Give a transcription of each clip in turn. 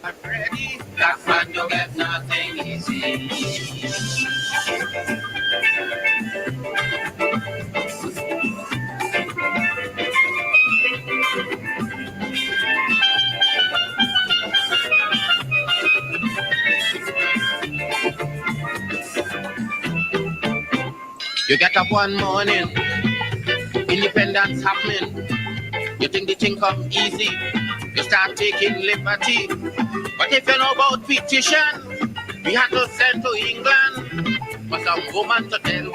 Ready? Black man, you get nothing easy. You get up one morning, independence happening. You think the thing come easy, you start taking liberty. But if you know about petition, we had to send to England for some woman to tell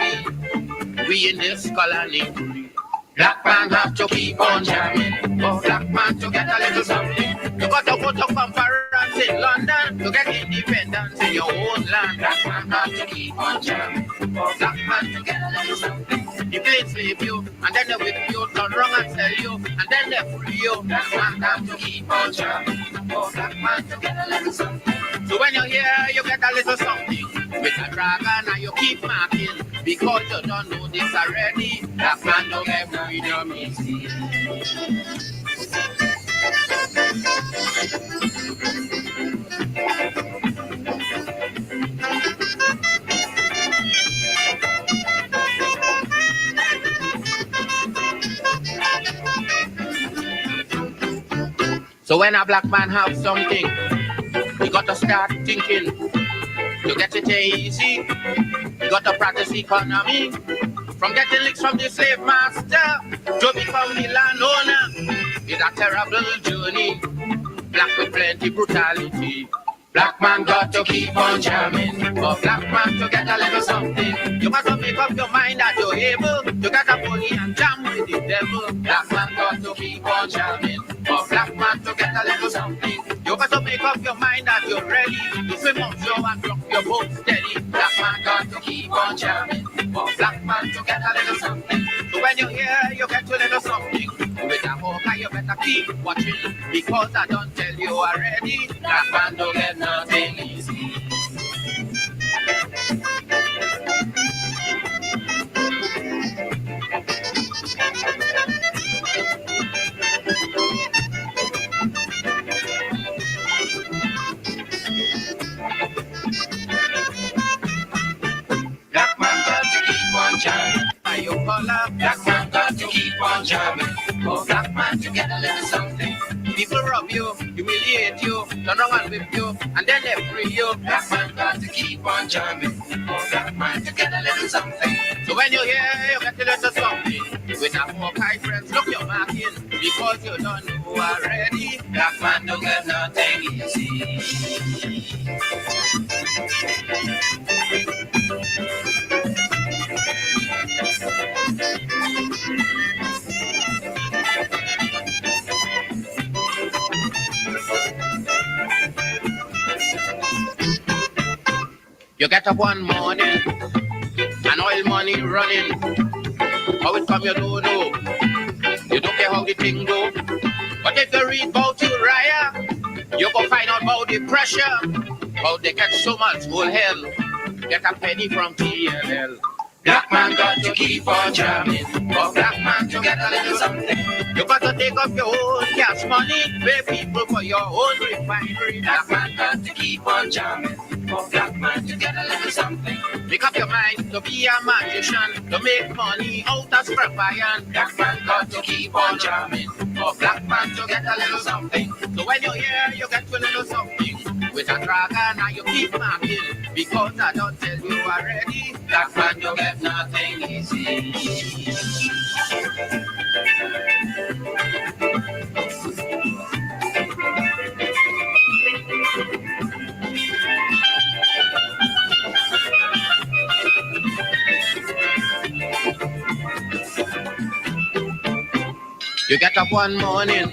we in this colony. Black man have to keep on jamming. Oh, black man to get a little something. You got to go to conference in London to get independence in your own land. Black man have to keep on jamming. Oh, black man to get a little something. The planes leave you, and then they whip you, turn wrong and sell you, and then they free you. Black man have to keep on jamming. Oh, black man to get a little something. So when you're here, you get a little something. With a dragon and you keep marking, because you don't know this already. Black man don't get freedom easy. So when a black man have something, you got to start thinking. To get it easy, you got to practice economy. From getting licks from the slave master to become the landowner is a terrible journey. Black with plenty brutality. Black man got to keep on jamming. For black man to get a little something, you got to make up your mind that you're able. You got to bully and jam with the devil. Black man got to keep on jamming. For black man to get a little something, you got to make up your mind that you're ready. You swim up slow and drop your boat steady. Black man got to keep on jamming. For black man to get a little something. So when you're here, you get a little something. With a hawker, you better keep watching, because I don't tell you already. Black man don't get nothing easy. Black man got to keep on jamming. You call up, black man got to keep on jamming. For black man to get a little something. People rob you, humiliate you, turn around and whip you, and then they free you. Black man got to keep on jamming. For black man to get a little something. So when you're here, you get a little something. With a four high friends, look your marking, because you don't know already. Black man don't get nothing easy. You get up one morning, and oil money running. How it come you don't know. You don't care how the thing go. But if you read about Uriah, you go find out about the pressure. How they get so much whole hell. Get a penny from TLL. Black man got to keep on jamming. For black man to get a little something, you got to take up your own cash money. Pay people for your own refinery. Black man got to keep on jamming. For black man to get a little something. Make up your mind to be a magician, to make money out of scrap iron. Black man got to keep on jamming. For black man to get a little something. So when you're here, you get a little something. With a dragon and you keep marking, because I don't tell you already. Black man, you get nothing easy. You get up one morning,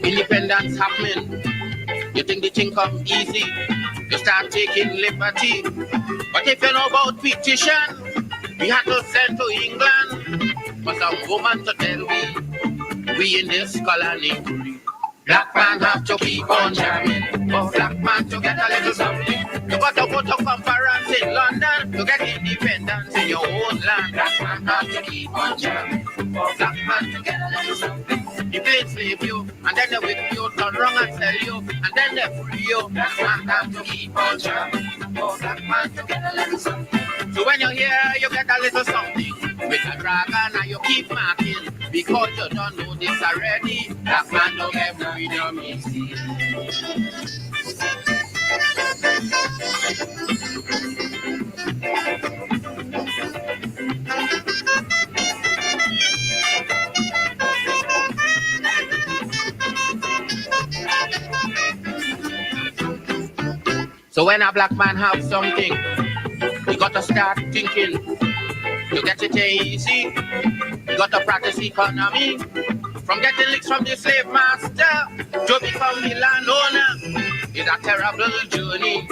independence happening. You think the thing come easy, you start taking liberty. But if you know about petition, we had to send to England for some woman to tell we in this colony. Black man have to keep on jamming. For black man to get a little something, you got to go to conference in London to get independence in your own land. Black man have to keep on jamming. For black man to get a little something. The planes leave you, and then they whip you, turn wrong and sell you, and then they free you. Black man got to keep on jamming. Oh, black man, you get a little something. So when you're here, you get a little something. With a dragon and you keep marking, because you don't know this already. Black man don't get freedom easy. So when a black man have something, you got to start thinking. You get it easy. You got to practice economy. From getting licks from the slave master to become the landowner is a terrible journey.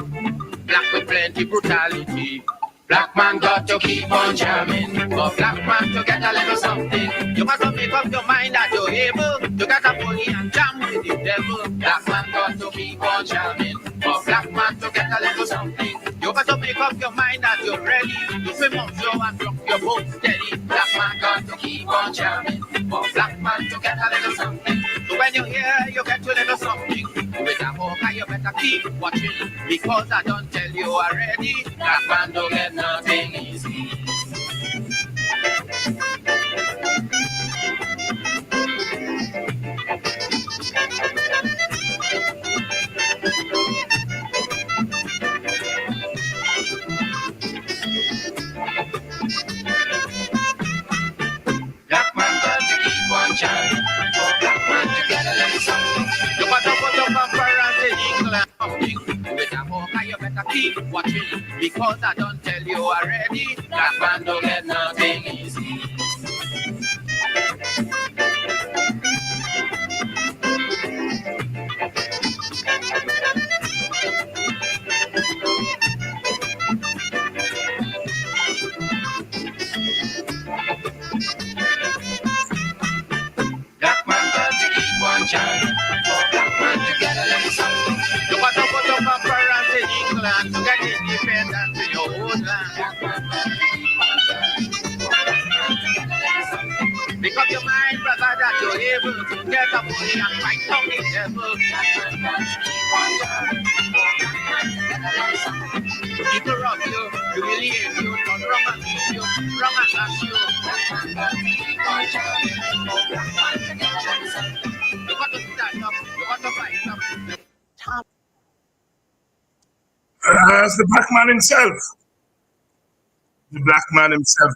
Black with plenty brutality. Black man got to keep on jamming. For black man to get a little something, you got to make up your mind that you're able to get a money and jam with the devil. Black man got to keep on jamming. For black man to get a little something, you got to make up your mind that you're ready to swim up slow and rock your boat steady. Black man got to keep on jamming. For black man to get a little something. So when you're here, you get a little something. With a hook, you better keep watching, because I don't tell you already. Black man don't get nothing easy. Black man got to keep on jamming. For black man to get a little something. You got to put up a parent in England. With a hook, you better keep watching, because I don't tell you already. Black man don't get nothing easy. Black man got to keep on jamming. For black man to get a little something. You got to put up a parent in England to get independence in your own land. Make up your mind, brother, that you're able to get a money and fight down the devil. People rob you, humiliate you, turn wrong and leave you, wrong and lash you. You got to stand up, you got to fight up. As the black man himself,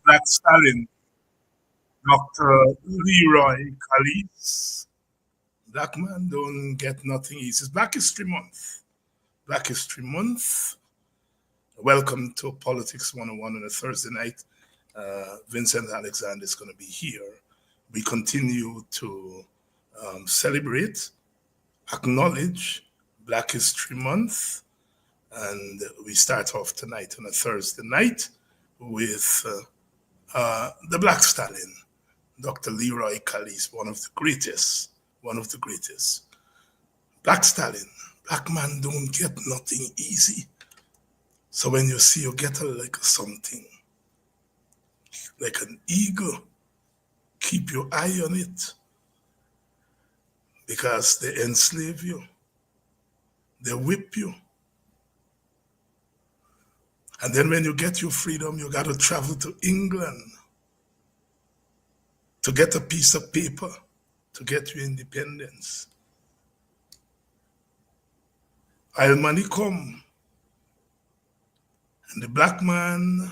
Black Stalin, Dr. Leroy Callis. Black man don't get nothing easy. It's Black History Month. Black History Month. Welcome to Politics 101 on a Thursday night. Vincent Alexander is going to be here. We continue to celebrate, acknowledge Black History Month. And we start off tonight on a Thursday night with the Black Stalin, Dr. Leroy Callis, one of the greatest. Black Stalin, black man don't get nothing easy. So when you see you get like something, like an eagle, keep your eye on it, because they enslave you, they whip you. And then when you get your freedom, you got to travel to England to get a piece of paper to get your independence. While money come, and the black man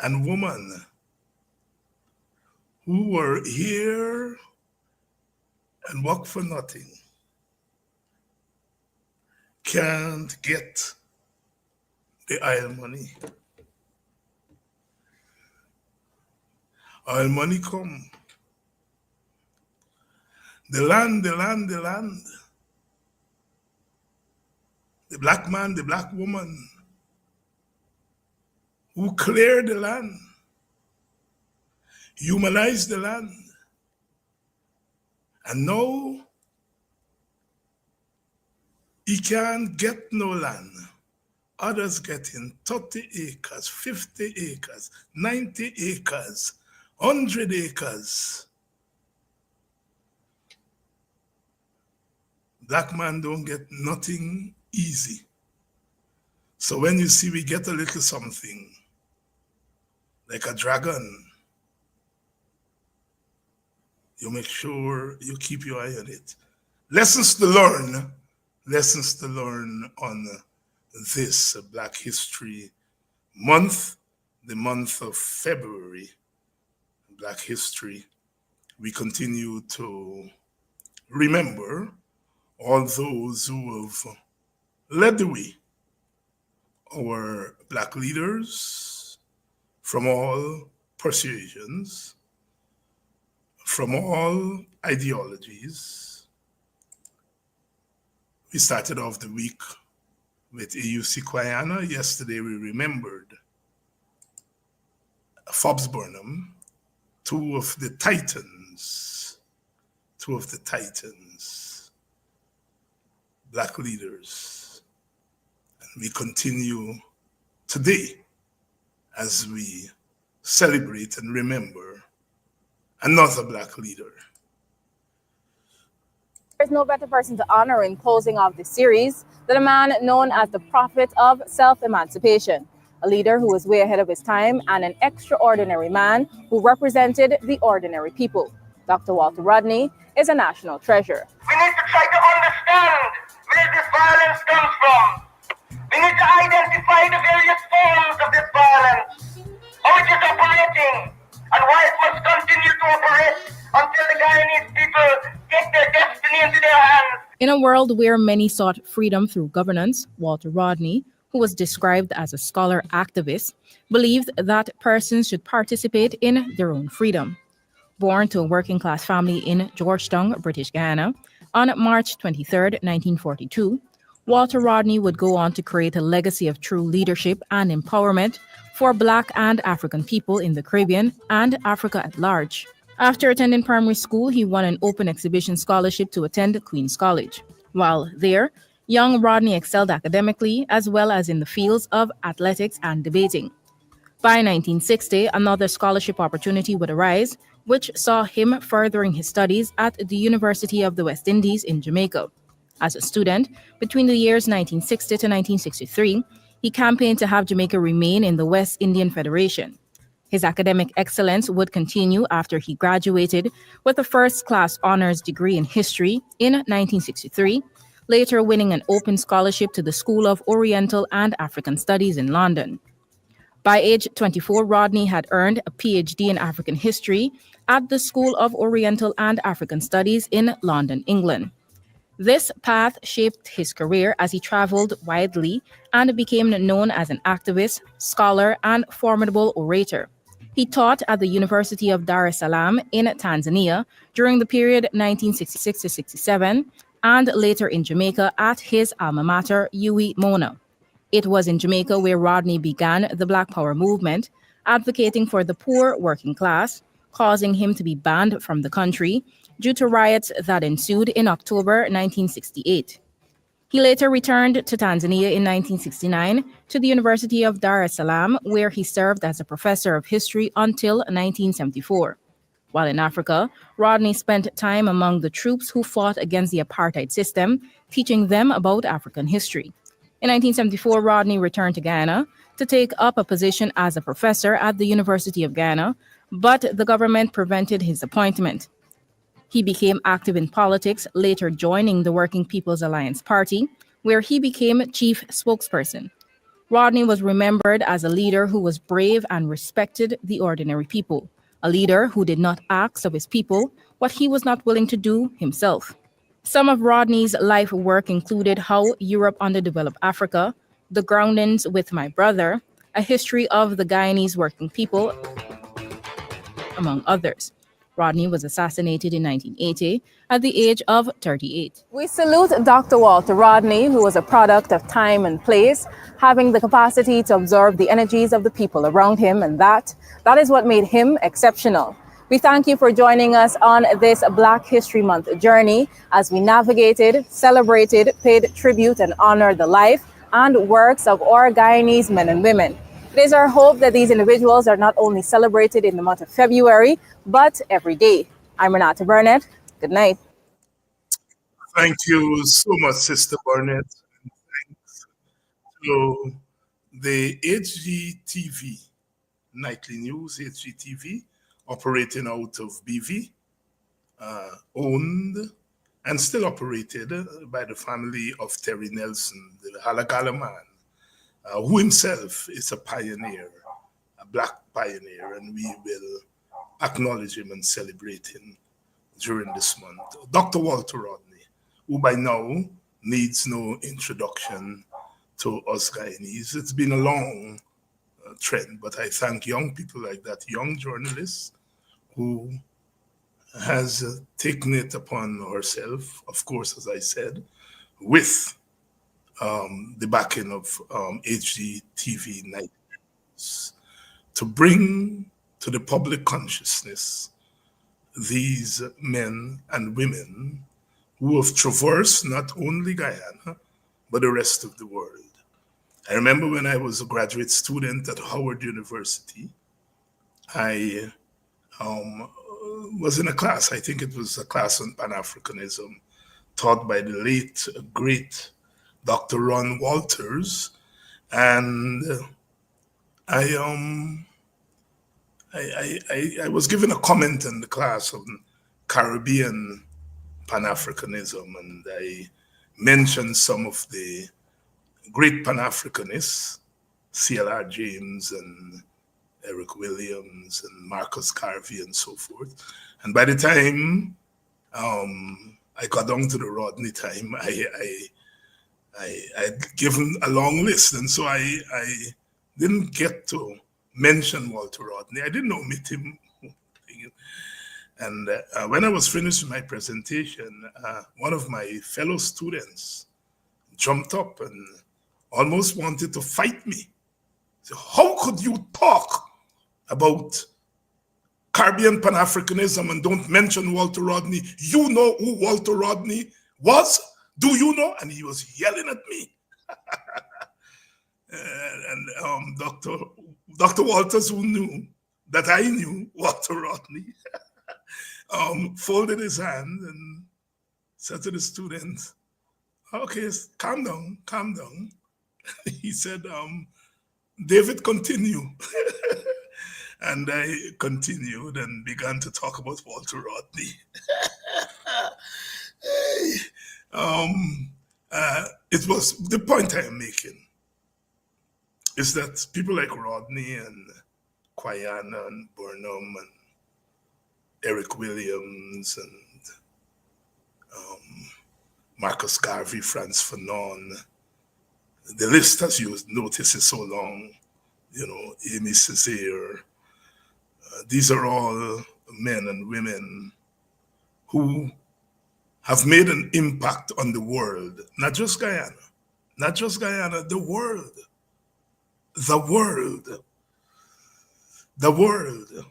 and woman who were here and work for nothing can't get the oil money. Oil money come. The land. The black man, the black woman who cleared the land, humanized the land. And now he can't get no land. Others getting 30 acres, 50 acres, 90 acres, 100 acres. Black man don't get nothing easy. So when you see we get a little something, like a dragon, you make sure you keep your eye on it. Lessons to learn on this Black History Month, the month of February, Black History. We continue to remember all those who have led the way, our Black leaders from all persuasions, from all ideologies. We started off the week with AUC Kwayana. Yesterday we remembered Fobbs Burnham, two of the titans, Black leaders. And we continue today as we celebrate and remember another Black leader. There's no better person to honor in closing off this series than a man known as the prophet of self-emancipation, a leader who was way ahead of his time and an extraordinary man who represented the ordinary people. Dr. Walter Rodney is a national treasure. We need to try to understand where this violence comes from. We need to identify the various forms of this violence, how it is operating, and why it must continue to operate until the Guyanese people get their destiny into their hands. In a world where many sought freedom through governance, Walter Rodney, who was described as a scholar activist, believed that persons should participate in their own freedom. Born to a working-class family in Georgetown, British Guiana, on March 23, 1942, Walter Rodney would go on to create a legacy of true leadership and empowerment for Black and African people in the Caribbean and Africa at large. After attending primary school, he won an open exhibition scholarship to attend Queen's College. While there, young Rodney excelled academically as well as in the fields of athletics and debating. By 1960, another scholarship opportunity would arise, which saw him furthering his studies at the University of the West Indies in Jamaica. As a student, between the years 1960 to 1963, he campaigned to have Jamaica remain in the West Indian Federation. His academic excellence would continue after he graduated with a first-class honors degree in history in 1963, later winning an open scholarship to the School of Oriental and African Studies in London. By age 24, Rodney had earned a PhD in African history at the School of Oriental and African Studies in London, England. This path shaped his career as he traveled widely and became known as an activist, scholar, and formidable orator. He taught at the University of Dar es Salaam in Tanzania during the period 1966 to 67, and later in Jamaica at his alma mater, UWI Mona. It was in Jamaica where Rodney began the Black Power movement, advocating for the poor working class, causing him to be banned from the country due to riots that ensued in October 1968. He later returned to Tanzania in 1969 to the University of Dar es Salaam, where he served as a professor of history until 1974. While in Africa, Rodney spent time among the troops who fought against the apartheid system, teaching them about African history. In 1974, Rodney returned to Guyana to take up a position as a professor at the University of Guyana, but the government prevented his appointment. He became active in politics, later joining the Working People's Alliance Party, where he became chief spokesperson. Rodney was remembered as a leader who was brave and respected the ordinary people, a leader who did not ask of his people what he was not willing to do himself. Some of Rodney's life work included How Europe Underdeveloped Africa, The Groundings with My Brother, A History of the Guyanese Working People, among others. Rodney was assassinated in 1980 at the age of 38. We salute Dr. Walter Rodney, who was a product of time and place, having the capacity to absorb the energies of the people around him, and that is what made him exceptional. We thank you for joining us on this Black History Month journey as we navigated, celebrated, paid tribute, and honored the life and works of our Guyanese men and women. It is our hope that these individuals are not only celebrated in the month of February, but every day. I'm Renata Burnett. Good night. Thank you so much, Sister Barnett. And thanks to the HGTV, Nightly News, HGTV, operating out of BV, owned and still operated by the family of Terry Nelson, the Halagala man, who himself is a pioneer, a black pioneer, and we will acknowledge him and celebrate him during this month. Dr. Walter Rodney, who by now needs no introduction to us Guyanese. It's been a long trend, but I thank young people like that, young journalists who has taken it upon herself, of course, as I said, with the backing of HGTV Night News, to bring to the public consciousness these men and women who have traversed not only Guyana, but the rest of the world. I remember when I was a graduate student at Howard University, I was in a class, I think it was a class on Pan-Africanism, taught by the late, great Dr. Ron Walters, and I was given a comment in the class on Caribbean Pan-Africanism, and I mentioned some of the great Pan-Africanists, C.L.R. James and Eric Williams and Marcus Garvey and so forth. And by the time I got down to the Rodney time, I'd given a long list, and so I didn't get to mention Walter Rodney. I didn't omit him. And when I was finished with my presentation, one of my fellow students jumped up and almost wanted to fight me. So how could you talk about Caribbean Pan-Africanism and don't mention Walter Rodney? You know who Walter Rodney was? Do you know? And he was yelling at me. And Dr. Walters, who knew that I knew Walter Rodney, folded his hand and said to the student, okay, calm down, calm down. He said, David, continue. And I continued and began to talk about Walter Rodney. It was the point I am making is that people like Rodney and Quayana and Burnham and Eric Williams and Marcus Garvey, Franz Fanon, the list, as you notice, is so long. You know, Amy Césaire. These are all men and women who have made an impact on the world, not just Guyana, the world. The world. The world.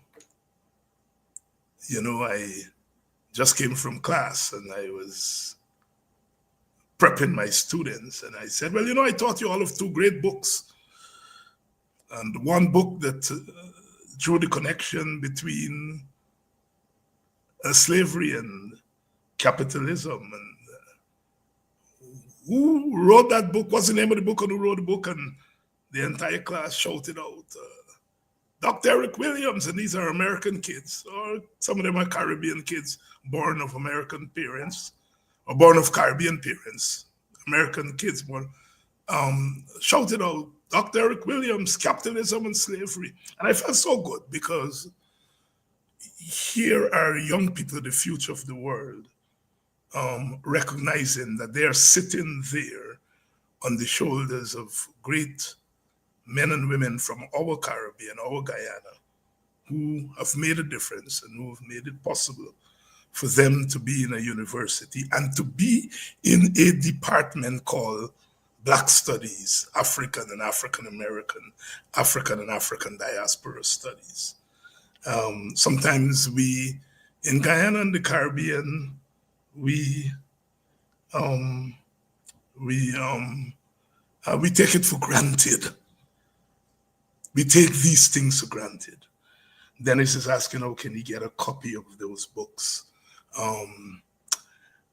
You know, I just came from class and I was prepping my students, and I said, well, you know, I taught you all of two great books. And one book that drew the connection between slavery and capitalism. And who wrote that book? What's the name of the book and who wrote the book? And the entire class shouted out, Dr. Eric Williams, and these are American kids, or some of them are Caribbean kids born of American parents, or born of Caribbean parents, American kids born, shouted out, Dr. Eric Williams, Capitalism and Slavery. And I felt so good because here are young people, the future of the world, recognizing that they are sitting there on the shoulders of great men and women from our Caribbean, our Guyana, who have made a difference and who have made it possible for them to be in a university and to be in a department called Black Studies, African and African American, African and African Diaspora Studies. Sometimes we, in Guyana and the Caribbean, we take it for granted. We take these things for granted. Dennis is asking, how can he get a copy of those books?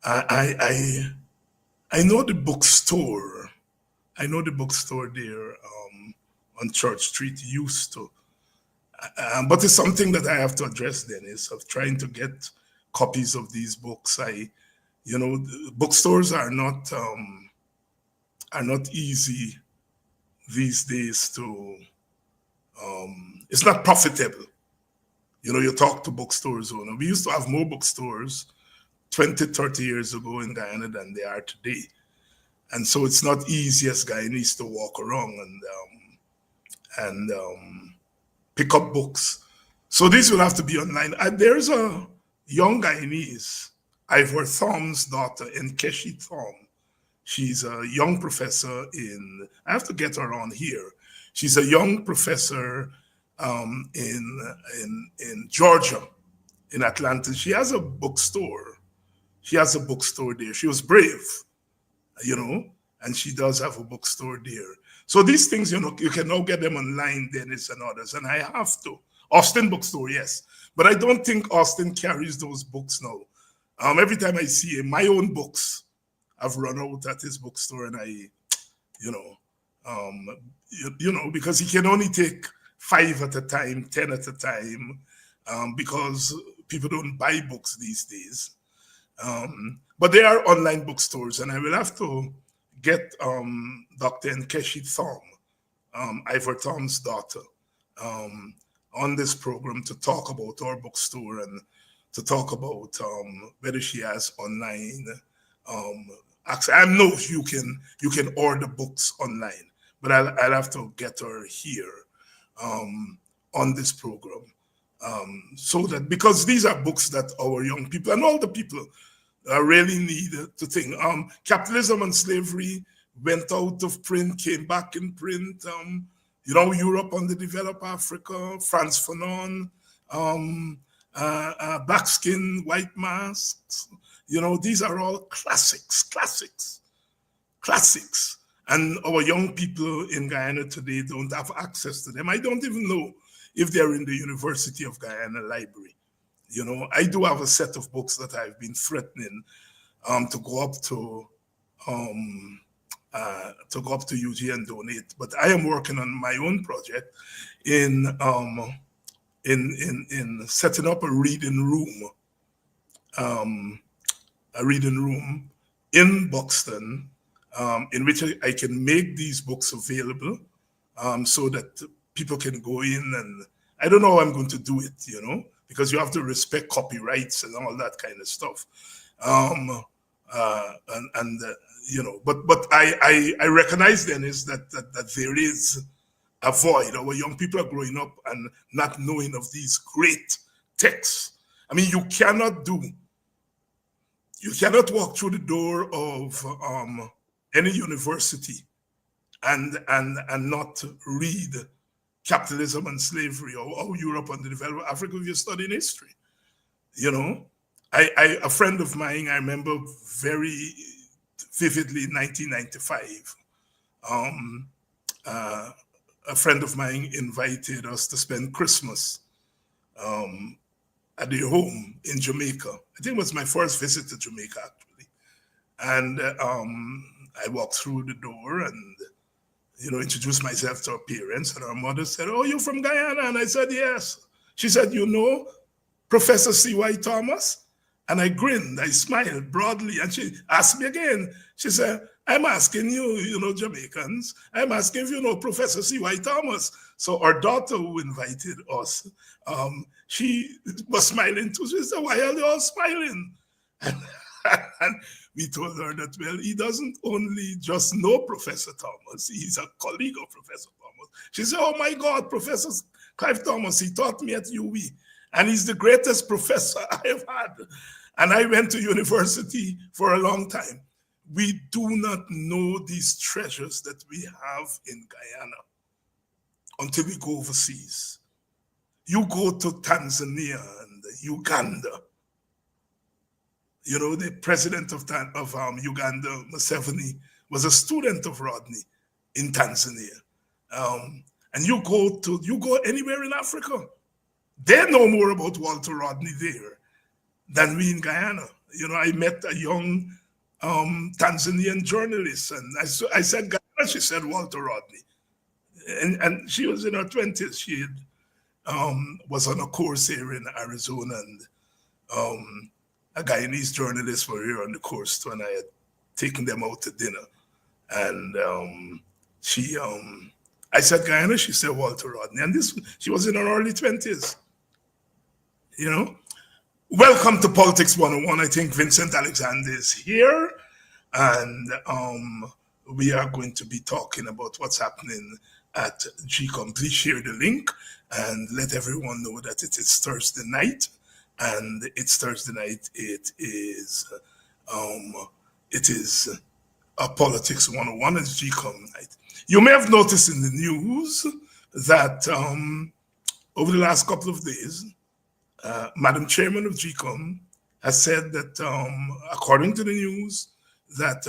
I know the bookstore. I know the bookstore there on Church Street used to. But it's something that I have to address then is of trying to get copies of these books. Bookstores are not easy these days to. It's not profitable. You talk to bookstores owner. We used to have more bookstores 20, 30 years ago in Guyana than they are today. And so it's not easy as Guyanese to walk around and pick up books. So these will have to be online. There's a young Guyanese, Ivor Thom's daughter, Nkechi Thom. She's a young professor I have to get her on here. She's a young professor in Georgia, in Atlanta. She has a bookstore. She has a bookstore there. She was brave, and she does have a bookstore there. So these things, you can now get them online, Dennis and others, and I have to. Austin Bookstore, yes. But I don't think Austin carries those books now. Every time I see my own books, I've run out at his bookstore, and because he can only take 5 at a time, 10 at a time, because people don't buy books these days. But there are online bookstores, and I will have to get Dr. Nkechi Thom, Ivor Thom's daughter, on this program to talk about our bookstore and to talk about whether she has online access. I know you can order books online, but I'll have to get her here on this program. So that, because these are books that our young people and all the people really need to think. Capitalism and Slavery went out of print, came back in print. Europe Underdeveloped Africa, Frantz Fanon, Black Skin, White Masks. These are all classics. And our young people in Guyana today don't have access to them. I don't even know if they're in the University of Guyana library. I do have a set of books that I've been threatening to go up to UG and donate. But I am working on my own project in setting up a reading room in Buxton, in which I can make these books available, so that people can go in, and I don't know how I'm going to do it, because you have to respect copyrights and all that kind of stuff. But I recognize, Dennis, that there is a void. Our young people are growing up and not knowing of these great texts. I mean, you cannot walk through the door of any university and not read Capitalism and Slavery or Europe Underdeveloped Africa if you're studying history. A friend of mine, I remember very vividly, 1995, a friend of mine invited us to spend Christmas at their home in Jamaica. I think it was my first visit to Jamaica, actually. And I walked through the door and introduced myself to her parents, and her mother said, "Oh, you're from Guyana?" And I said, "Yes." She said, Professor C.Y. Thomas? And I grinned, I smiled broadly, and she asked me again. She said, "I'm asking you, Jamaicans, I'm asking if you know Professor C.Y. Thomas." So our daughter who invited us, she was smiling too. She said, "Why are they all smiling?" And we told her that, well, he doesn't only just know Professor Thomas, he's a colleague of Professor Thomas. She said, "Oh my God, Professor Clive Thomas, he taught me at UWI, and he's the greatest professor I have had. And I went to university for a long time." We do not know these treasures that we have in Guyana until we go overseas. You go to Tanzania and Uganda. The president of Uganda, Museveni, was a student of Rodney in Tanzania. And you go anywhere in Africa, they know more about Walter Rodney there than we in Guyana. I met a young Tanzanian journalist, and I said, Ghana, she said Walter Rodney. And she was in her 20s. She was on a course here in Arizona, and a Guyanese journalist were here on the course when I had taken them out to dinner. And I said, Guyana, she said Walter Rodney. And she was in her early 20s. Welcome to Politics 101. I think Vincent Alexander is here. And we are going to be talking about what's happening at GECOM. Please share the link and let everyone know that it is Thursday night. And it's Thursday night. It is a Politics 101 at GECOM night. You may have noticed in the news that over the last couple of days, Madam Chairman of GECOM has said that, according to the news, that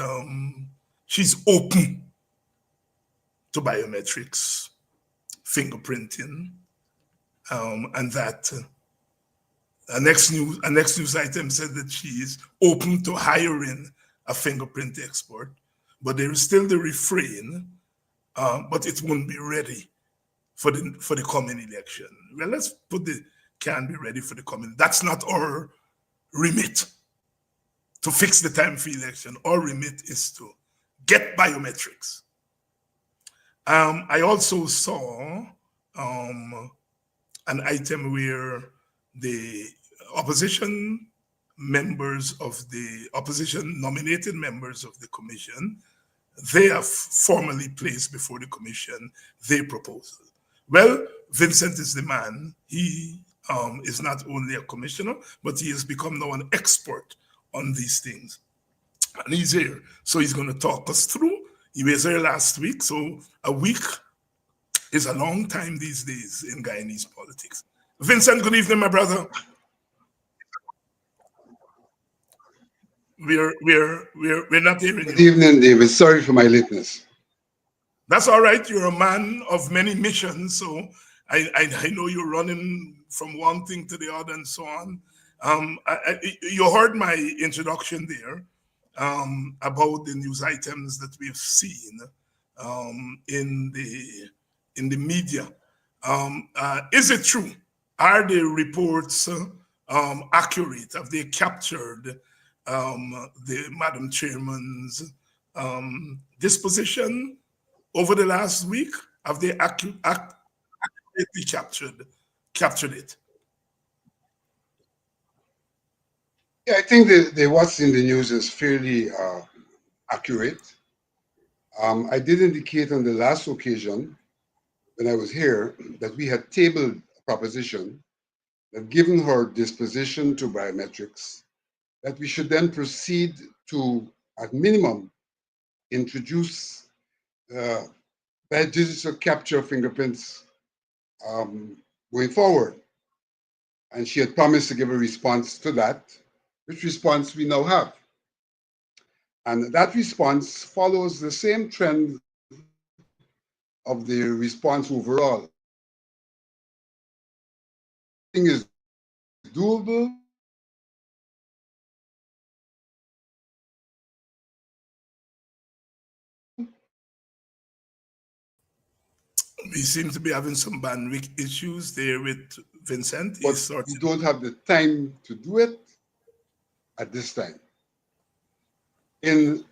she's open to biometrics, fingerprinting, and that a next news item said that she is open to hiring a fingerprint expert, but there is still the refrain, but it won't be ready for the coming election. Well, let's put can be ready for the coming. That's not our remit to fix the time for election. Our remit is to get biometrics. I also saw an item where the opposition nominated members of the commission, they have formally placed before the commission their proposal. Well, Vincent is the man. He is not only a commissioner, but he has become now an expert on these things. And he's here. So he's going to talk us through. He was here last week. So a week is a long time these days in Guyanese politics. Vincent, good evening, my brother. We're not hearing you. Good evening, David. Sorry for my lateness. That's all right. You're a man of many missions, so I know you're running from one thing to the other and so on. You heard my introduction there about the news items that we've seen in the media. Is it true? Are the reports accurate? Have they captured the Madam Chairman's disposition over the last week? Have they accurately captured it? Yeah, I think what's in the news is fairly accurate. I did indicate on the last occasion when I was here that we had tabled a proposition that, given her disposition to biometrics, that we should then proceed to, at minimum, introduce digital capture fingerprints going forward. And she had promised to give a response to that, which response we now have. And that response follows the same trend of the response overall. Thing is doable. We seem to be having some bandwidth issues there with Vincent. But we don't have the time to do it at this time. In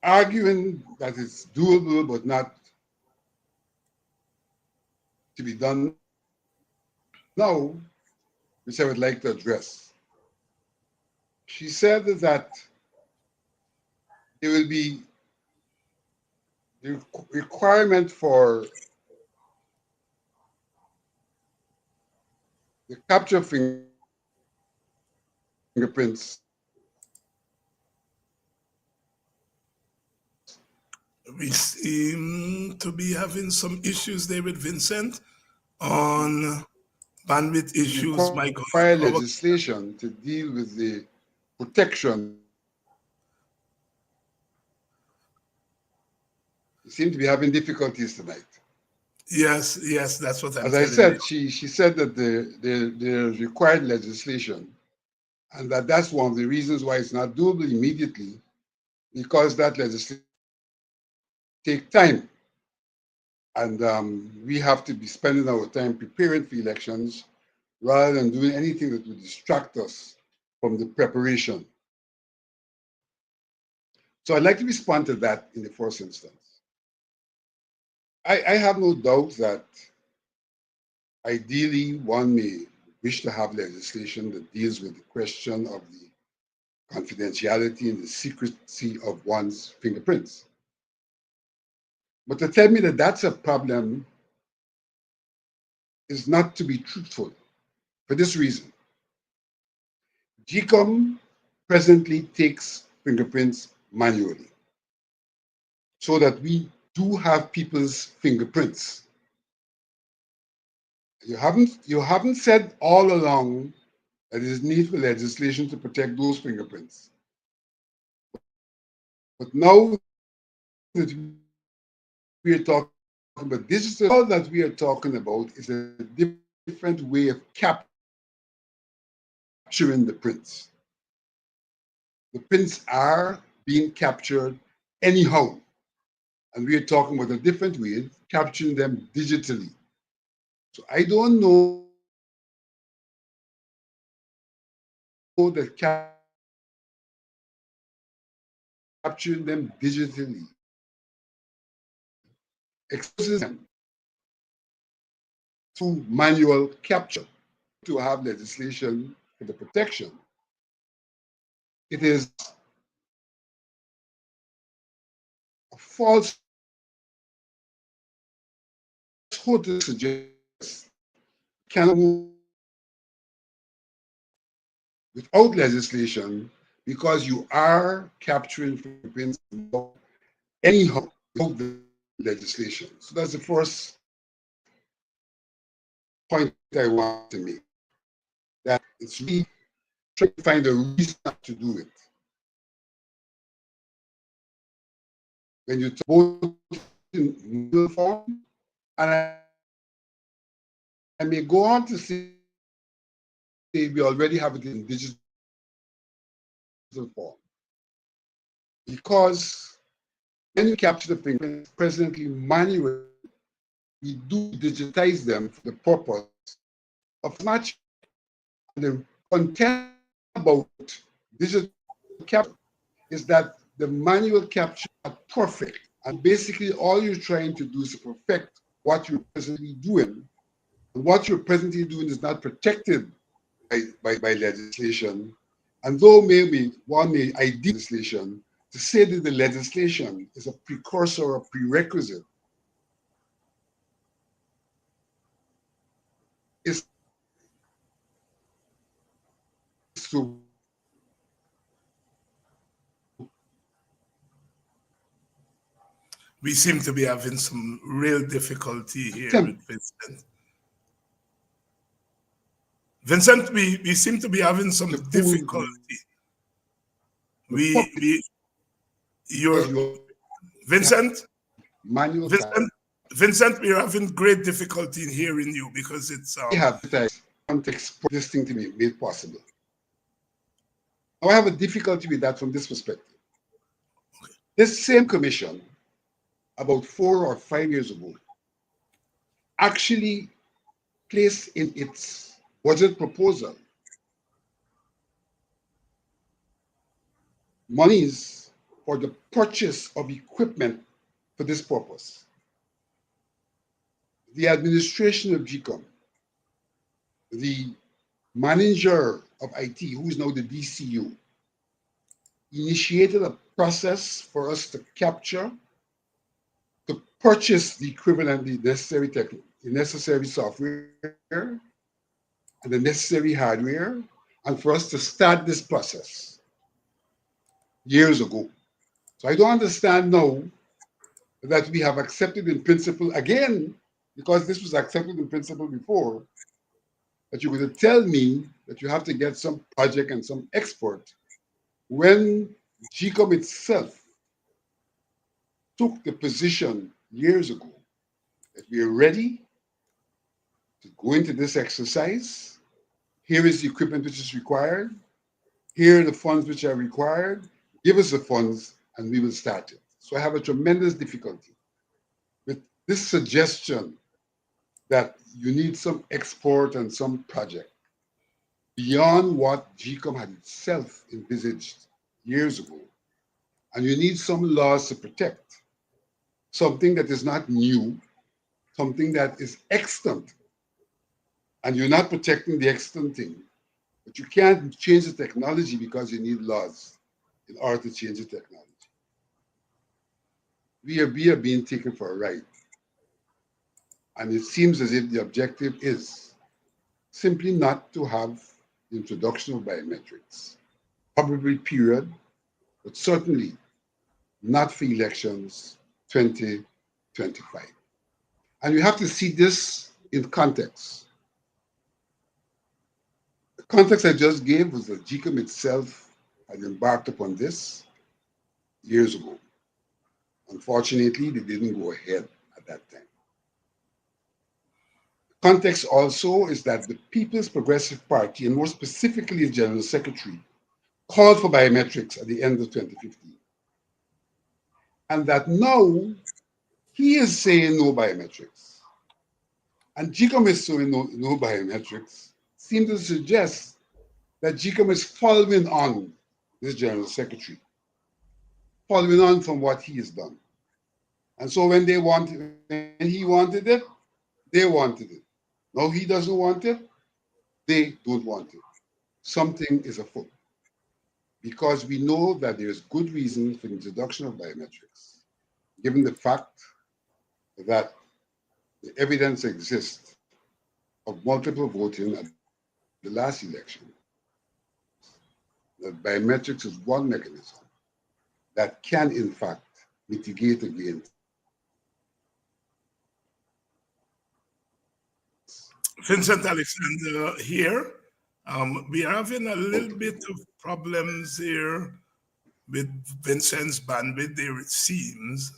arguing that it's doable but not to be done now, which I would like to address. She said that there will be the requirement for the capture of fingerprints. We seem to be having some issues there with Vincent on bandwidth issues. My God. Require legislation to deal with the protection. We seem to be having difficulties tonight. Yes, that's what I'm As I telling said, she said that the required legislation and that's one of the reasons why it's not doable immediately, because that legislation take time. And we have to be spending our time preparing for elections rather than doing anything that would distract us from the preparation. So I'd like to respond to that in the first instance. I have no doubt that ideally one may wish to have legislation that deals with the question of the confidentiality and the secrecy of one's fingerprints. But to tell me that that's a problem is not to be truthful for this reason. GECOM presently takes fingerprints manually so that we do have people's fingerprints. You haven't said all along that there is need for legislation to protect those fingerprints. But now that we are talking about digital, all that we are talking about is a different way of capturing the prints. The prints are being captured anyhow. And we are talking about a different way of capturing them digitally. So I don't know that capturing them digitally exposes them to manual capture. To have legislation for the protection, it is a falsehood to suggest can without legislation, because you are capturing fingerprints anyhow without the legislation. So that's the first point I want to make. That it's really trying to find a reason not to do it. When you talk in manual form, and I may go on to say we already have it in digital form. Because when you capture the fingerprints presently manually, we do digitize them for the purpose of matching. The content about digital capture is that the manual capture is not perfect. And basically, all you're trying to do is to perfect what you're presently doing. And what you're presently doing is not protected by legislation. And though maybe one may ID legislation, to say that the legislation is a precursor or prerequisite is to We seem to be having some real difficulty here attempt. with Vincent. Vincent, we seem to be having some difficulty. You're Vincent? Manual Vincent, we're having great difficulty in hearing you because it's want to export this thing to be made possible. Now I have a difficulty with that from this perspective. okay. This same commission, about 4 or 5 years ago, actually placed in its budget proposal monies for the purchase of equipment for this purpose. The administration of GECOM, the manager of IT, who is now the DCU, initiated a process for us to capture, to purchase the equivalent, the necessary software and the necessary hardware, and for us to start this process years ago. So I don't understand now that we have accepted in principle again, because this was accepted in principle before, that you're going to tell me that you have to get some project and some expert when GECOM itself took the position years ago that we are ready to go into this exercise. Here is the equipment which is required. Here are the funds which are required. Give us the funds and we will start it. So I have a tremendous difficulty with this suggestion that you need some export and some project beyond what GECOM had itself envisaged years ago. And you need some laws to protect something that is not new, something that is extant. And you're not protecting the extant thing. But you can't change the technology because you need laws in order to change the technology. We are being taken for a ride. And it seems as if the objective is simply not to have the introduction of biometrics, probably period, but certainly not for elections 2025. And you have to see this in context. The context I just gave was that GECOM itself had embarked upon this years ago. Unfortunately, they didn't go ahead at that time. The context also is that the People's Progressive Party, and more specifically its General Secretary, called for biometrics at the end of 2015. And that now he is saying no biometrics. And GECOM is saying no biometrics, seems to suggest that GECOM is following on this General Secretary, following on from what he has done. And so when he wanted it, they wanted it. Now he doesn't want it, they don't want it. Something is afoot. Because we know that there's good reason for the introduction of biometrics, given the fact that the evidence exists of multiple voting at the last election, that biometrics is one mechanism that can, in fact, mitigate against. Vincent Alexander here. We are having a little bit of problems here with Vincent's bandwidth there, it seems.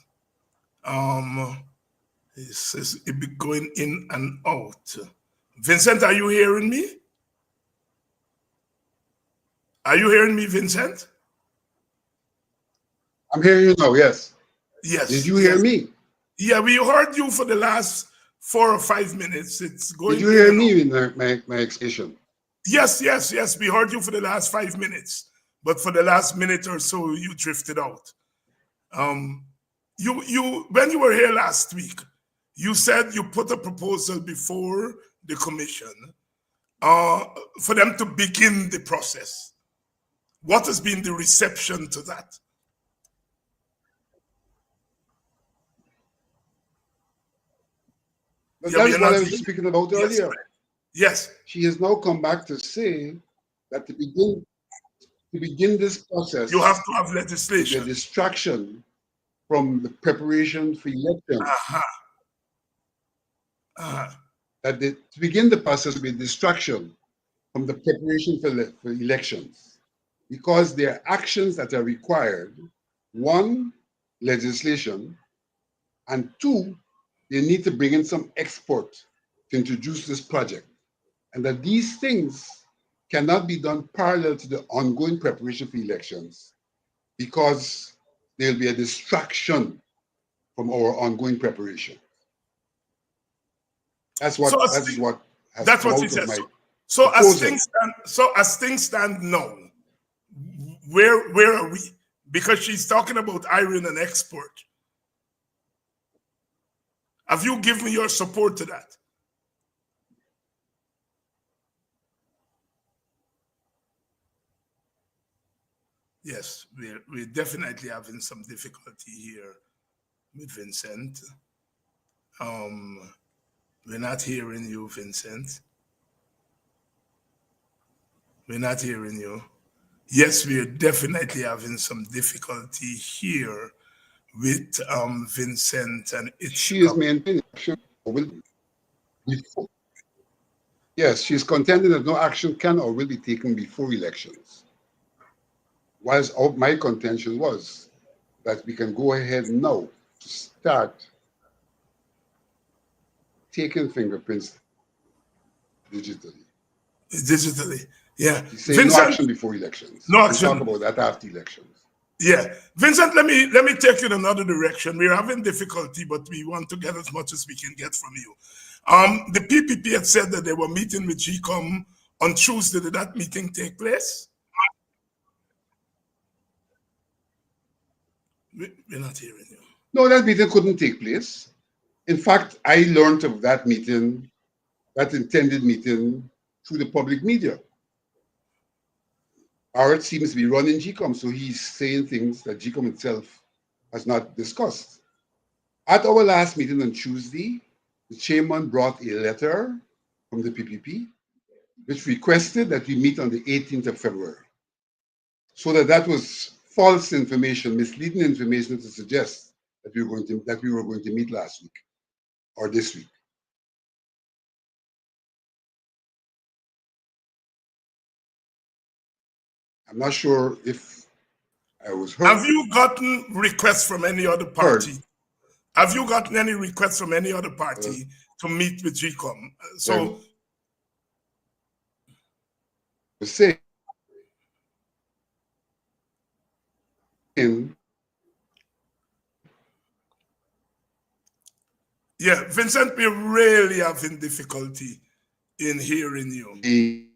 It says it be going in and out. Vincent, are you hearing me? Are you hearing me, Vincent? I'm hearing you now, yes. Yes. Did you hear me? Yeah, we heard you for the last 4 or 5 minutes. It's going. Did you hear me in my expression? Yes. We heard you for the last 5 minutes, but for the last minute or so, you drifted out. You when you were here last week, you said you put a proposal before the commission for them to begin the process. What has been the reception to that? But that's what I was speaking about earlier. Yes. She has now come back to say that to begin this process, you have to have legislation. The distraction from the preparation for elections. That to begin the process will be distraction from the preparation for elections, because there are actions that are required. One, legislation, and two, they need to bring in some export to introduce this project. And that these things cannot be done parallel to the ongoing preparation for elections, because there'll be a distraction from our ongoing preparation. That's what that's what he says. So as things stand now, where are we? Because she's talking about iron and export. Have you given your support to that? Yes, we're definitely having some difficulty here with Vincent. We're not hearing you, Vincent. We're not hearing you. Yes, we're definitely having some difficulty here with Vincent and it's. She is maintaining action. Yes, she's contending that no action can or will be taken before elections. Whilst my contention was that we can go ahead now to start taking fingerprints digitally. Yeah. He's saying no action before elections. No action. We'll talk about that after elections. Yeah. Vincent, let me take you in another direction. We're having difficulty, but we want to get as much as we can get from you. The PPP had said that they were meeting with GECOM on Tuesday. Did that meeting take place? We're not hearing you. No, that meeting couldn't take place. In fact, I learned of that meeting, that intended meeting, through the public media. Art seems to be running GECOM, so he's saying things that GECOM itself has not discussed. At our last meeting on Tuesday, the chairman brought a letter from the PPP, which requested that we meet on the 18th of February. So that was false information, misleading information to suggest that we were going to meet last week or this week. I'm not sure if I was heard. Have you gotten requests from any other party? Have you gotten any requests from any other party to meet with GECOM? So, saying yeah, Vincent, we're really having difficulty in hearing you. The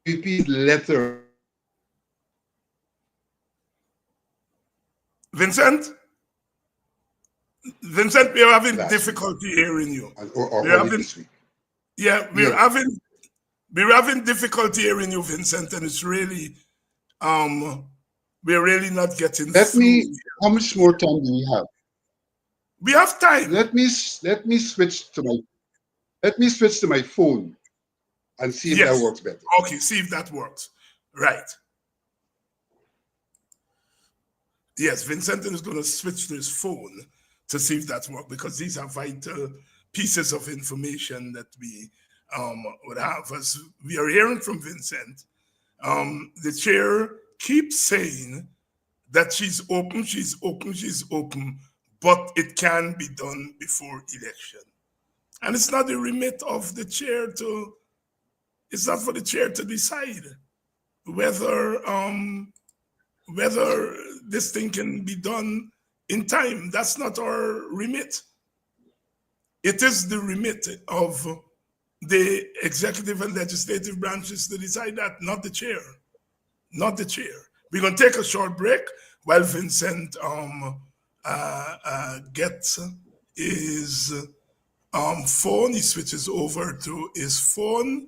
PPP letter. Vincent, we're having difficulty hearing you. This week. Yeah, we're having difficulty hearing you, Vincent, and it's really we're really not getting through. How much more time do we have? We have time. Let me switch to my phone and see if that works better. Okay, see if that works. Right. Yes, Vincent is going to switch to his phone to see if that works, because these are vital pieces of information that we would have. As we are hearing from Vincent, the chair keeps saying that she's open, but it can be done before election. And it's not the remit of the chair it's not for the chair to decide whether this thing can be done in time. That's not our remit. It is the remit of the executive and legislative branches to decide that, not the chair. Not the chair. We're going to take a short break while Vincent gets his phone. He switches over to his phone.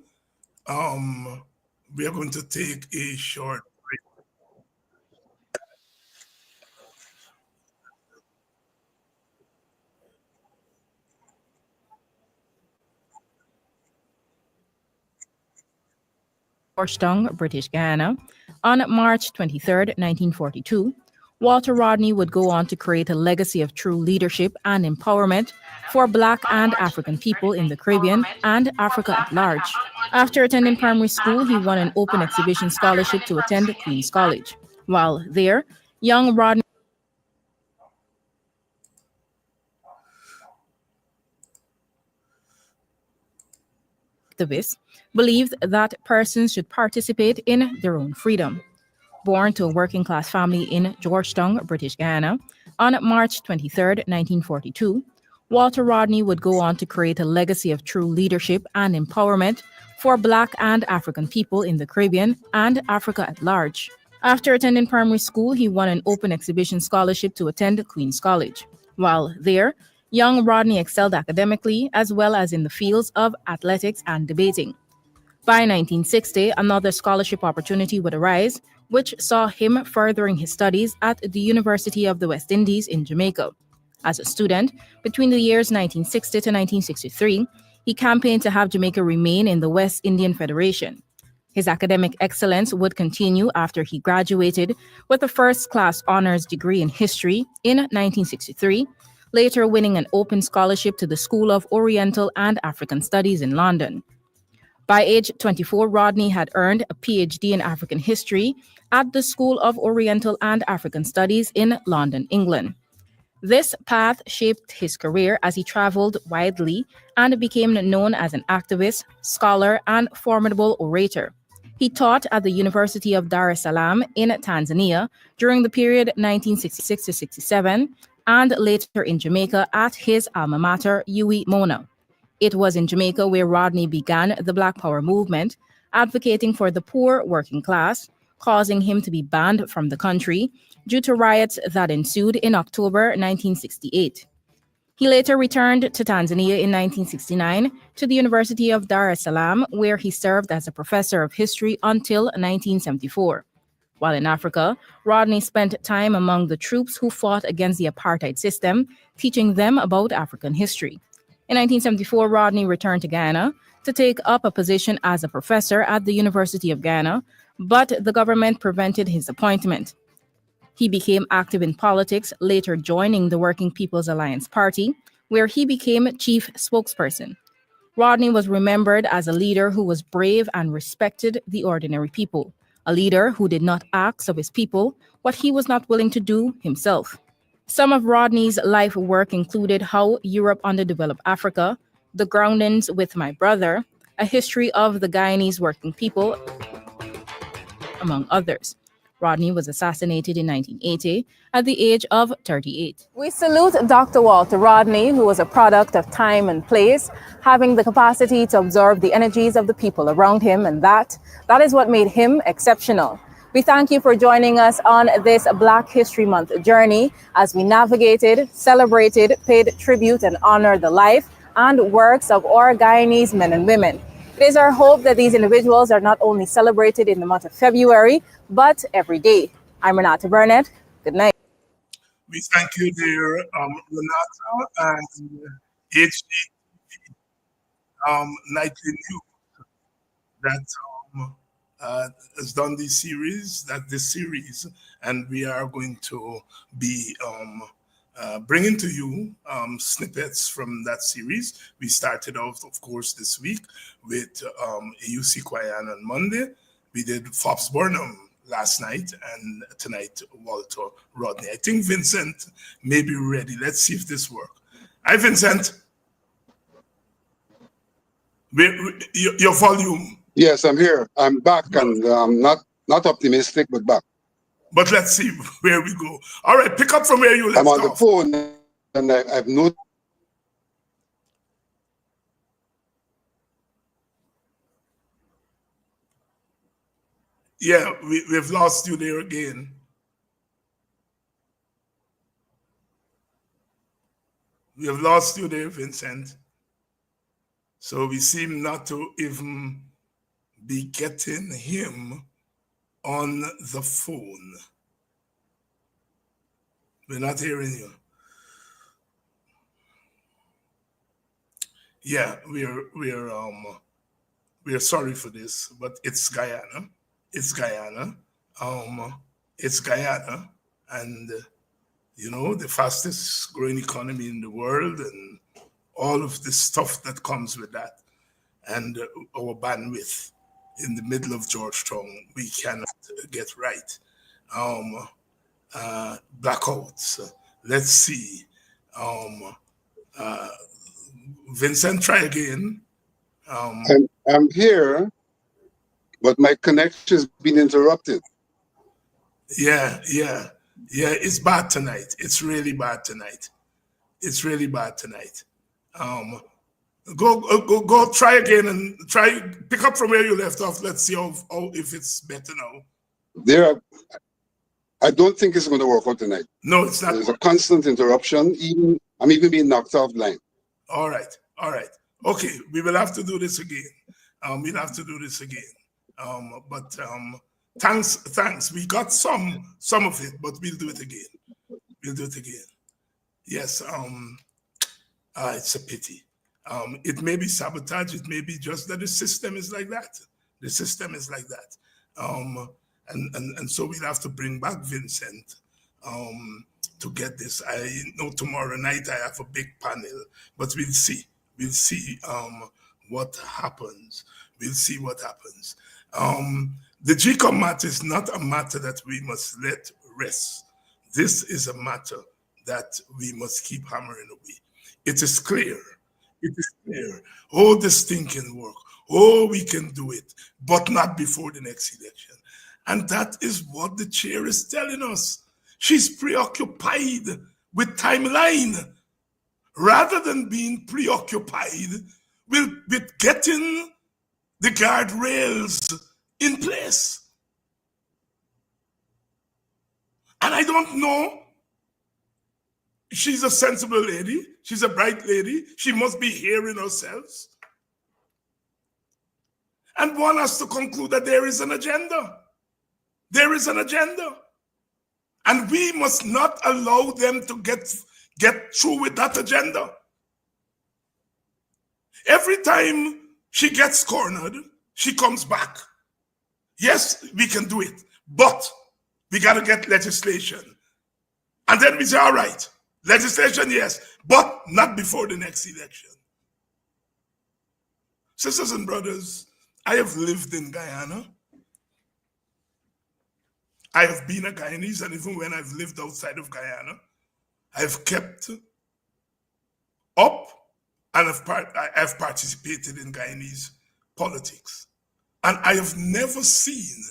We are going to take a short break. Georgetown, British Guiana. On March 23, 1942, Walter Rodney would go on to create a legacy of true leadership and empowerment for Black and African people in the Caribbean and Africa at large. After attending primary school, he won an open exhibition scholarship to attend Queen's College. While there, young Rodney activists believed that persons should participate in their own freedom. Born to a working-class family in Georgetown, British Guiana, on March 23, 1942, Walter Rodney would go on to create a legacy of true leadership and empowerment for Black and African people in the Caribbean and Africa at large. After attending primary school, he won an open exhibition scholarship to attend Queen's College. While there, young Rodney excelled academically as well as in the fields of athletics and debating. By 1960, another scholarship opportunity would arise, which saw him furthering his studies at the University of the West Indies in Jamaica. As a student, between the years 1960 to 1963, he campaigned to have Jamaica remain in the West Indian Federation. His academic excellence would continue after he graduated with a first-class honors degree in history in 1963, later winning an open scholarship to the School of Oriental and African Studies in London. By age 24, Rodney had earned a PhD in African history at the School of Oriental and African Studies in London, England. This path shaped his career as he traveled widely and became known as an activist, scholar, and formidable orator. He taught at the University of Dar es Salaam in Tanzania during the period 1966 to 67 and later in Jamaica at his alma mater, UWI Mona. It was in Jamaica where Rodney began the Black Power movement, advocating for the poor working class, causing him to be banned from the country due to riots that ensued in October 1968. He later returned to Tanzania in 1969 to the University of Dar es Salaam, where he served as a professor of history until 1974. While in Africa, Rodney spent time among the troops who fought against the apartheid system, teaching them about African history. In 1974, Rodney returned to Ghana to take up a position as a professor at the University of Ghana, but the government prevented his appointment. He became active in politics, later joining the Working People's Alliance Party, where he became chief spokesperson. Rodney was remembered as a leader who was brave and respected the ordinary people, a leader who did not ask of his people what he was not willing to do himself. Some of Rodney's life work included How Europe Underdeveloped Africa, The Groundings with My Brother, A History of the Guyanese Working People, among others. Rodney was assassinated in 1980 at the age of 38. We salute Dr. Walter Rodney, who was a product of time and place, having the capacity to absorb the energies of the people around him, and that is what made him exceptional. We thank you for joining us on this Black History Month journey as we navigated, celebrated, paid tribute, and honored the life and works of our Guyanese men and women. It is our hope that these individuals are not only celebrated in the month of February, but every day. I'm Renata Burnett. Good night. We thank you, dear Renata and HDTV Nightly News that has done this series, and we are going to be bringing to you snippets from that series. We started off, of course, this week with UC Kwayan on Monday. We did Fops Burnham last night, and tonight Walter Rodney. I think Vincent may be ready. Let's see if this works. Hi, Vincent. Your volume. Yes, I'm here. I'm back, and not optimistic, but back. But let's see where we go. All right, pick up from where you left off. I'm on the phone, and I've noticed. Yeah, we've lost you there again. We have lost you there, Vincent. So we seem not to even be getting him on the phone. We're not hearing you. Yeah, we're sorry for this, but it's Guyana. It's Guyana. It's Guyana, and you know, the fastest growing economy in the world, and all of the stuff that comes with that, and our bandwidth in the middle of Georgetown, we cannot get right. Blackouts. Let's see. Vincent, try again. I'm here, but my connection has been interrupted. Yeah. It's bad tonight. It's really bad tonight. Go try again and pick up from where you left off. Let's see how if it's better now. I don't think it's going to work out tonight. No, it's not. There's a constant interruption. I'm even being knocked off line. All right. Okay, we will have to do this again. But thanks. We got some of it, but we'll do it again. Yes. It's a pity. It may be sabotage. It may be just that the system is like that. And so we'll have to bring back Vincent to get this. I know tomorrow night I have a big panel, but we'll see. What happens. The GECOM matter is not a matter that we must let rest. This is a matter that we must keep hammering away. It is clear. It is clear. Oh, this thing can work. Oh, we can do it, but not before the next election. And that is what the chair is telling us. She's preoccupied with timeline rather than being preoccupied with getting the guardrails in place. And I don't know. She's a sensible lady. She's a bright lady. She must be hearing herself. And one has to conclude that there is an agenda. There is an agenda. And we must not allow them to get through with that agenda. Every time she gets cornered, she comes back. Yes, we can do it, but we got to get legislation. And then we say, all right, legislation, yes, but not before the next election. Sisters and brothers, I have lived in Guyana. I have been a Guyanese, and even when I've lived outside of Guyana, I've kept up and I've participated in Guyanese politics. And I have never seen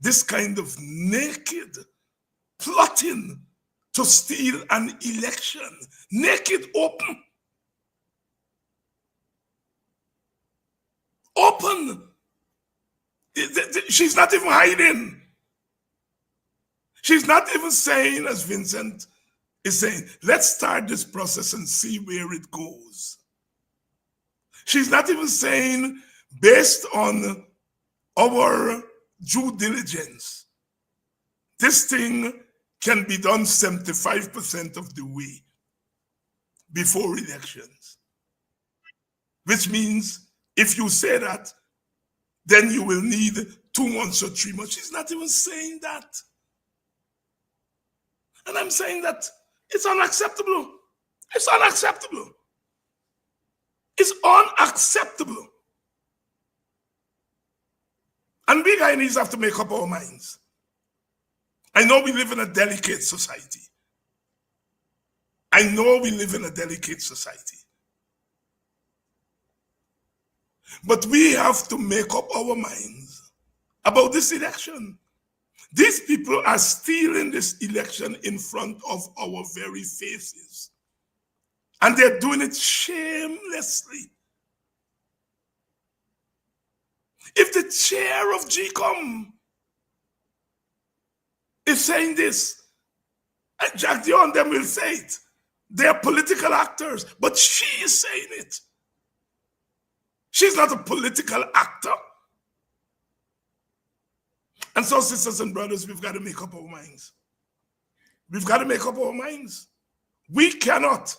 this kind of naked plotting to steal an election. Naked, open. Open. She's not even hiding. She's not even saying, as Vincent is saying, let's start this process and see where it goes. She's not even saying, based on our due diligence, this thing can be done 75% of the way before elections. Which means if you say that, then you will need 2 months or 3 months. She's not even saying that. And I'm saying that it's unacceptable. It's unacceptable. It's unacceptable. And we Guyanese have to make up our minds. I know we live in a delicate society. I know we live in a delicate society. But we have to make up our minds about this election. These people are stealing this election in front of our very faces. And they're doing it shamelessly. If the chair of GECOM is saying this, and Jack Dio and them will say it, they're political actors, but she is saying it. She's not a political actor. And so, sisters and brothers, we've got to make up our minds. We've got to make up our minds. We cannot,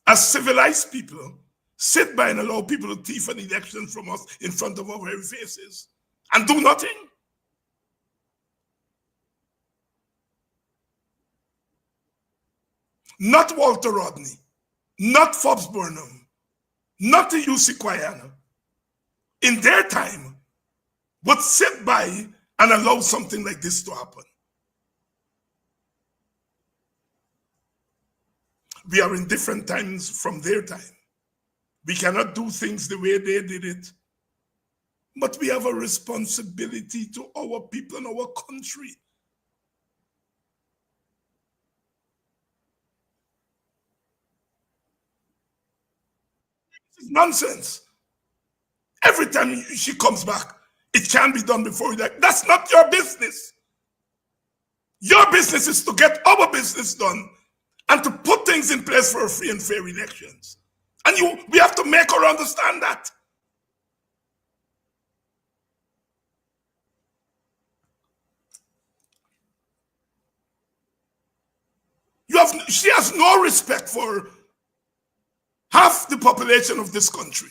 as civilized people, sit by and allow people to thief an election from us in front of our very faces and do nothing. Not Walter Rodney, not Forbes Burnham, not the UC Guyana, in their time, would sit by and allow something like this to happen. We are in different times from their time. We cannot do things the way they did it. But we have a responsibility to our people and our country. This is nonsense. Every time she comes back, it can be done before you. That's not your business. Your business is to get our business done and to put things in place for free and fair elections. And we have to make her understand that. She has no respect for half the population of this country.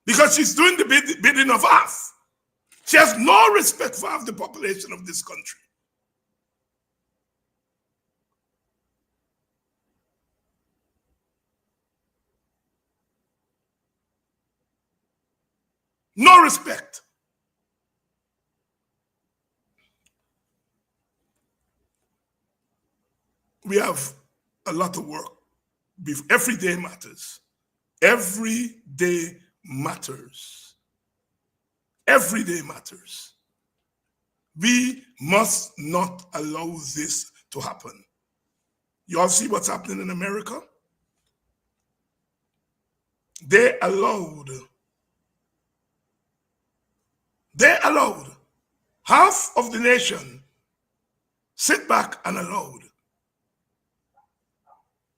Because she's doing the bidding of half. She has no respect for half the population of this country. No respect. we have a lot of work. Every day matters. Every day matters. Every day matters. We must not allow this to happen. You all see what's happening in America? They allowed half of the nation sit back and allowed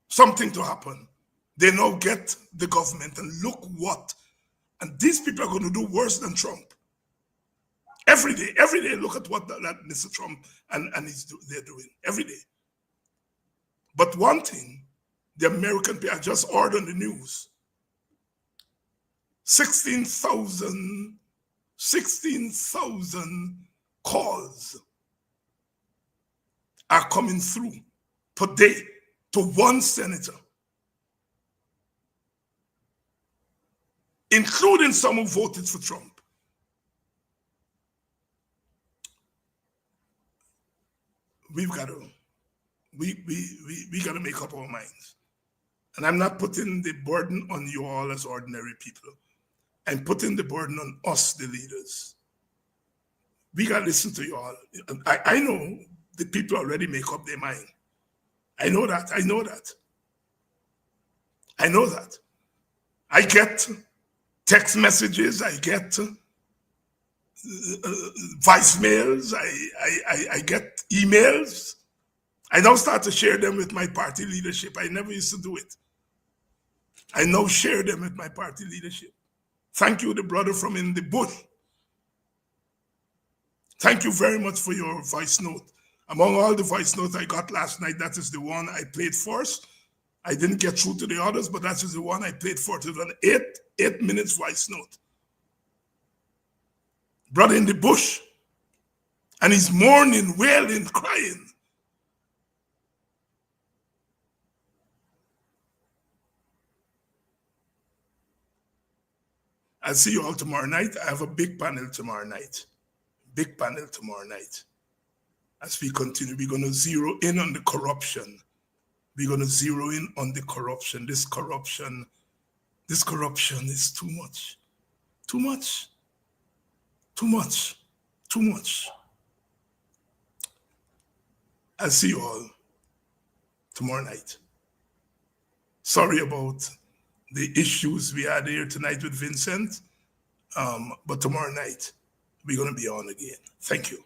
something to happen. They now get the government, and look what. And these people are going to do worse than Trump. Every day, look at what that Mr. Trump and they're doing. Every day. But one thing, the American people, I just heard on the news, 16,000 calls are coming through per day to one senator, including some who voted for Trump. We got to make up our minds. And I'm not putting the burden on you all as ordinary people. I'm putting the burden on us, the leaders. We got to listen to you all. I know the people already make up their mind. I know that. I get text messages. I get voicemails. I get emails. I now start to share them with my party leadership. I never used to do it. I now share them with my party leadership. Thank you, the brother from in the bush. Thank you very much for your voice note. Among all the voice notes I got last night, that is the one I played first. I didn't get through to the others, but that is the one I played first. It was an 8 minutes voice note. Brother in the bush, and he's mourning, wailing, crying. I'll see you all tomorrow night. I have a big panel tomorrow night. As we continue, we're going to zero in on the corruption. This corruption is too much. I'll see you all tomorrow night. Sorry about the issues we had here tonight with Vincent, but tomorrow night we're going to be on again. Thank you.